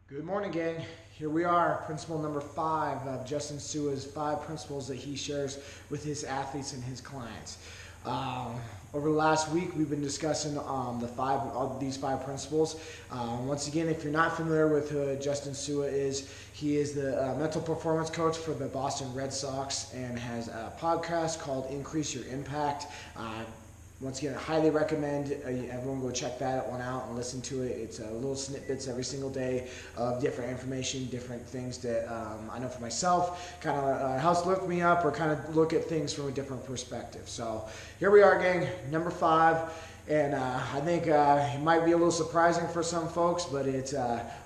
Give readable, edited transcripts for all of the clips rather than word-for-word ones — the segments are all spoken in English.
Good morning, gang. Here we are, principle number 5 of Justin Sua's 5 principles that he shares with his athletes and his clients. Over the last week, we've been discussing these 5 principles. Once again, if you're not familiar with who Justin Sua is, he is the mental performance coach for the Boston Red Sox and has a podcast called Increase Your Impact. Once again, I highly recommend everyone go check that one out and listen to it. It's little snippets every single day of different information, different things that I know for myself kind of helps lift me up or kind of look at things from a different perspective. So here we are, gang, number 5. And I think it might be a little surprising for some folks, but it's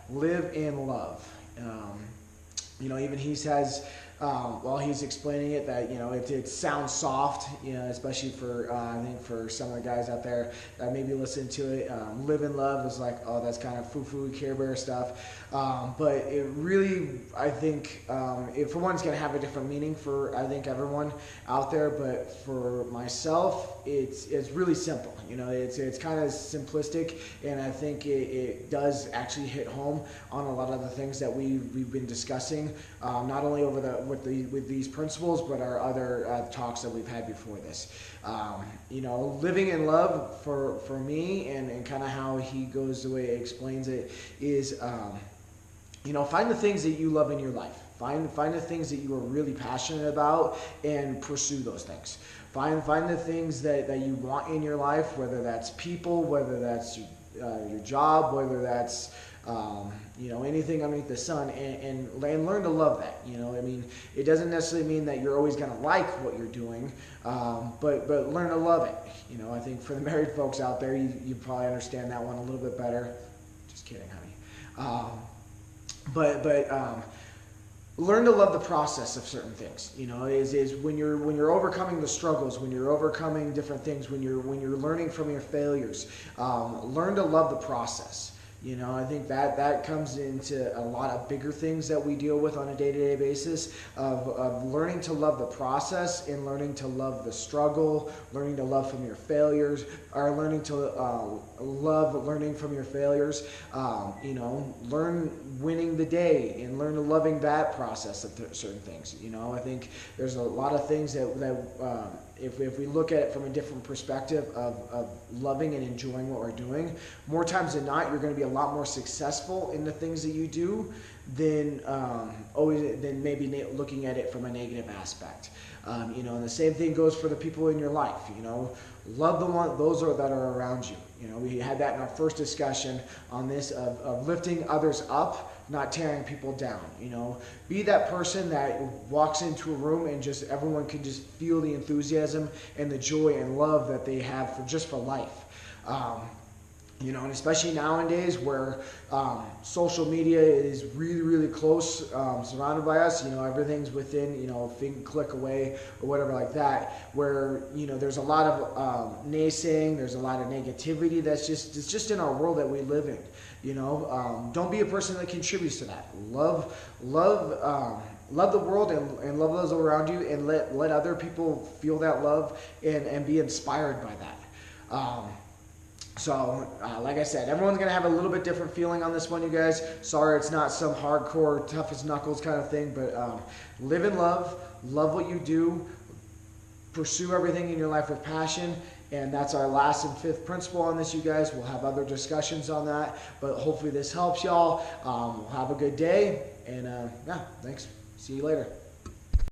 live in love. Even he says, while he's explaining it, that it sounds soft, especially for I think for some of the guys out there that maybe listen to it. Live in love is like, oh, that's kind of foo-foo Care Bear stuff, but it really, I think, for one, it's going to have a different meaning for I think everyone out there. But for myself, it's really simple. It's kind of simplistic, and I think it does actually hit home on a lot of the things that we've been discussing, not only over with these principles, but our other talks that we've had before this. Living in love for me, and kind of how he goes, the way he explains it is, find the things that you love in your life. Find the things that you are really passionate about and pursue those things. Find the things that you want in your life, whether that's people, whether that's your job, whether that's anything underneath the sun, and learn to love that. It doesn't necessarily mean that you're always going to like what you're doing, but learn to love it. I think for the married folks out there, you probably understand that one a little bit better. Just kidding, honey. Learn to love the process of certain things. Is when you're overcoming the struggles, when you're overcoming different things, when you're learning from your failures. Learn to love the process. I think that comes into a lot of bigger things that we deal with on a day-to-day basis of learning to love the process and learning to love the struggle, learning to love from your failures, or learning to love learning from your failures. Learn winning the day and learn to loving that process of certain things. I think there's a lot of things that if we look at it from a different perspective of loving and enjoying what we're doing, more times than not, you're going to be a lot more successful in the things that you do than maybe looking at it from a negative aspect. And the same thing goes for the people in your life. Love those that are around you. We had that in our first discussion on this of lifting others up, not tearing people down. Be that person that walks into a room and just everyone can just feel the enthusiasm and the joy and love that they have for life. And especially nowadays where social media is really, really close, surrounded by us, everything's within, a click away or whatever like that, where, there's a lot of naysaying, there's a lot of negativity it's just in our world that we live in. Don't be a person that contributes to that. Love the world and love those around you, and let other people feel that love and be inspired by that. So, like I said, everyone's going to have a little bit different feeling on this one, you guys. Sorry, it's not some hardcore, tough as knuckles kind of thing, but live in love what you do, pursue everything in your life with passion, and that's our last and 5th principle on this, you guys. We'll have other discussions on that, but hopefully this helps y'all. Have a good day, and thanks. See you later.